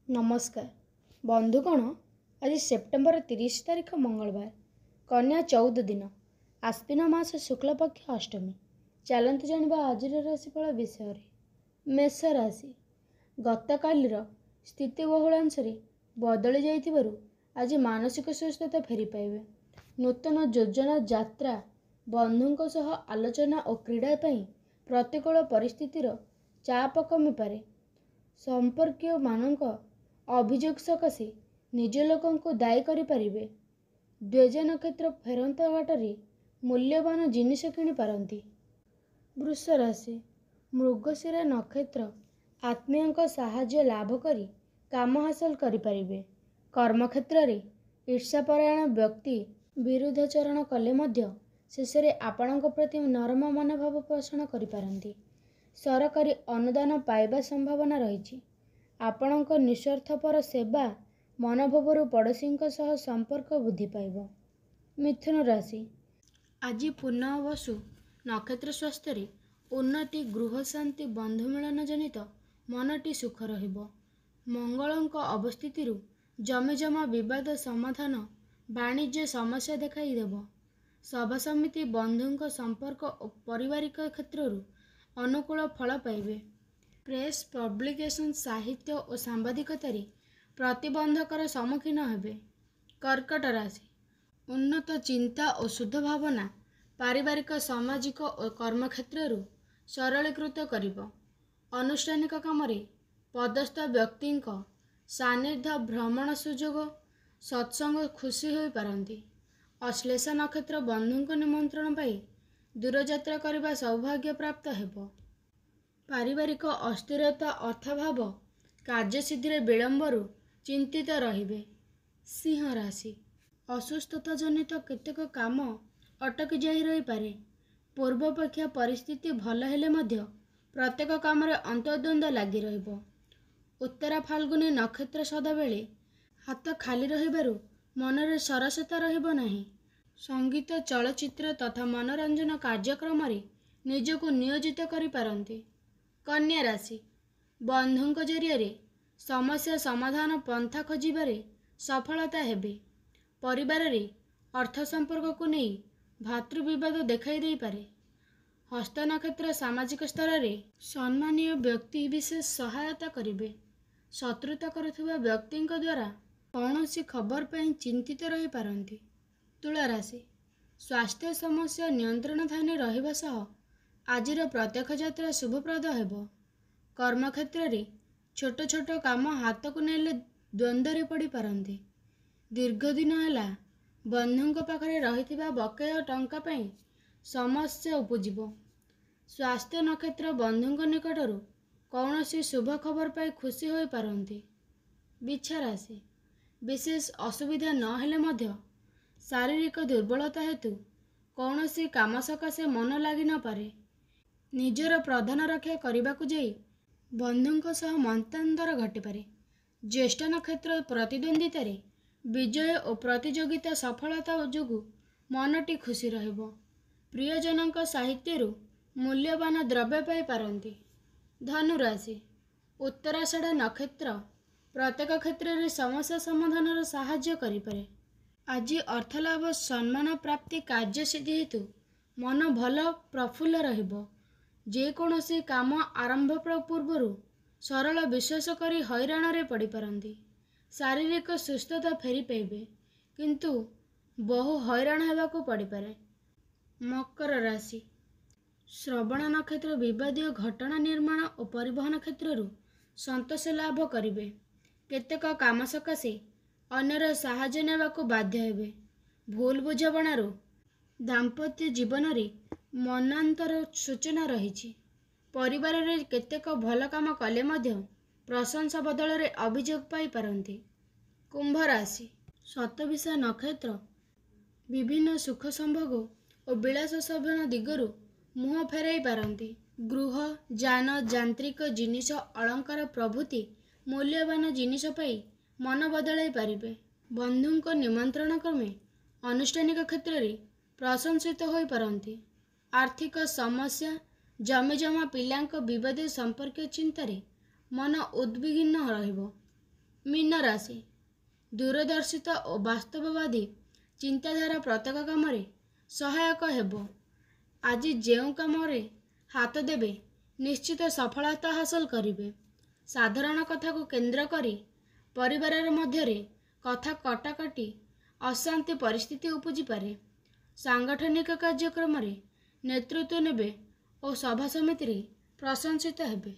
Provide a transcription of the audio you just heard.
नमस्कार बंधुगण। आज सेप्टेम्बर 30 तारीख मंगलवार, कन्या 14 दिन, आश्विन मास शुक्ल पक्ष अष्टमी। चलते जाना आज राशिफल विषय। मेष राशि गतकालीर स्थिति बहुलांश बदली जाइथिबारु आज मानसिक सुस्थता फेरी पाइबे। नूतन योजना यात्रा बंधुंक सह आलोचना और क्रीड़ा पई प्रतिकूल परिस्थितिर चाप कमी पारे। संपर्कीय मानक अभियोग सकाशे निज लोकों को दायी करि पारिबे। द्विज नक्षत्र फेरंता घाटरे मूल्यवान जिनिस किनि पारंती। वृष राशि मृगशिरा नक्षत्र आत्मीय साहाय्य लाभ करी काम हासिल करि पारिबे। कर्मक्षेत्र रे ईर्ष्यापरायण व्यक्ति विरुद्धाचरण कले मध्य शेषरे आपणक प्रति नरम मनोभाव पोषण करि पारंती। सरकारी अनुदान पाइबा संभावना रही। आपणक निस्वार्थपर सेवा मनोभावरु पड़ोशी सह संपर्क वृद्धि पाइब। मिथुन राशि आज पूर्णवसु नक्षत्र स्वास्थ्य उन्नति, गृह शांति, बंधु मिलन जनित मनटी सुख रहिब। मंगलंक अवस्थितिरु जमीजमा विवाद समाधान, वाणिज्य समस्या देखाई देव। सभा समिति, बंधुंक संपर्क और पारिवारिक क्षेत्ररु अनुकूल फल पाइबे। प्रेस, पब्लिकेशन, साहित्य और सांबादिकतारे प्रतिबंधकर सम्मुखीन हेबे। कर्कट राशि उन्नत चिंता और शुद्ध भावना पारिवारिक, सामाजिक और कर्मक्षेत्ररु सरलीकृत करिब। अनुष्ठानिक कामरे पदस्थ व्यक्तिंक सान्निध्य, भ्रमण सुजोग, सत्संग खुशी होई पारंती। अश्लेष नक्षत्र बंधुंक निमंत्रण पाई दूरयात्रा करने सौभाग्य प्राप्त हेब। पारिवारिक अस्थिरता अर्थाभाव कार्यसिद्धि विलंबरु चिंतित रहिबे। सिंह राशि असुस्थता जनित केतेक काम अटकी जाई रही पारे। पूर्वापेक्षा परिस्थिति भल हेले मध्य प्रत्येक काम अंतर्द्वंद लगी रहिबो। उत्तरा फाल्गुनी नक्षत्र सदाबेले हाथ खाली रहिबारु मनरे सरसता रहिबो नाही। संगीत, चलचित्र तथा मनोरंजन कार्यक्रम निजको नियोजित करि पारंती। कन्या राशि बंधुंक जरिया समस्या समाधान पंथा खोजिबारे सफलता हेबे। परिवार रे अर्थ संपर्क को नहीं भातृविवाद देखाई दे पारे। हस्त नक्षत्र सामाजिक स्तर रे सम्मानीय व्यक्ति विशेष सहायता करिवे। शत्रुता करुवा व्यक्ति द्वारा कौनसी खबर पर चिंतित रही पारंती। तुला राशि स्वास्थ्य समस्या नियंत्रण थाने रहिबा सह आजिर प्रत्यक्ष यात्रा शुभप्रद हेब। कर्मक्षेत्र रे छोट छोट काम हाथ को नेले द्वंद्व पड़ी पारंती। दीर्घ दिन है बंधुंक पाखरे रहिथिबा बकेया टंका पई समस्या उपजिब। स्वास्थ्य नक्षत्र बंधुंक निकटरू कौनसी शुभ खबर पाई खुशी होई पारंती। बिच्छा राशि विशेष असुविधा न हेले मध्य शारीरिक दुर्बलता हेतु कौनसी काम सकाशे मन लगी न पारे। निजर प्रधान रक्षा करने जाई बंधुंक सह मतांतर घटी पारे। ज्येष्ठ नक्षत्र प्रतिद्वंदितार विजय और प्रतियोगिता सफलता जोगु मनटी खुशी रहिबो। प्रियजनक साहित्यरु मूल्यवान द्रव्य पाई पारंती। धनु राशि उत्तराषाढ़ नक्षत्र प्रत्येक क्षेत्र में समस्या समाधान साहाय्य करि पारे। आज अर्थलाभ, सम्मान प्राप्ति, कार्यसिद्धि हेतु मन भल प्रफुल्ल रहिबो। जेकोसी काम आरंभ पूर्व सरल विश्वास करी हैराण रे पड़ी पारंती। शारीरिक सुस्थता फेरी पाइबे किंतु बहु हैराण हेबाकू पड़ी पारे। मकर राशि श्रवण नक्षत्र विवादीय घटना निर्माण और परिवहन क्षेत्ररु संतोष लाभ करिवे। केतेक काम सकाशे अन्यर साहाय्य नेबाकू बाध्य हेबे। भूल बुझाबणारू दाम्पत्य जीवन रे मनांतर सूचना रही। परिवार रे केतेक भल काम कले मध्य प्रशंसा बदल रे अभियोग पाई पारंती। कुंभ राशि शतभिषा नक्षत्र विभिन्न सुख संभोग और विलास साधन दिगरु मुह फेराई पारंती। गृह, जान, यांत्रिक जिनिस, अलंकार प्रभृति मूल्यवान जिनिस पाई मन बदलाई पारिबे। बंधुंक निमंत्रण क्रमे अनुष्ठानिक क्षेत्र रे प्रशंसित होई पारंती। आर्थिक समस्या, जमीजमा पिलांक विवाद संपर्क चिंतारे मन उद्विग्न रहिबो। मीन राशि दूरदर्शिता और वास्तववादी चिंताधारा प्रत्येक काम सहायक हेब। आज जो कम हाथ देवे निश्चित सफलता हासिल करेंगे। साधारण कथा को केंद्र करी परिवार मध्य कथा कटाकटी अशांति परिस्थिति उपजी पारे। सांगठनिक कार्यक्रम नेतृत्व नेबे और सभा समिति प्रशंसित हेबे।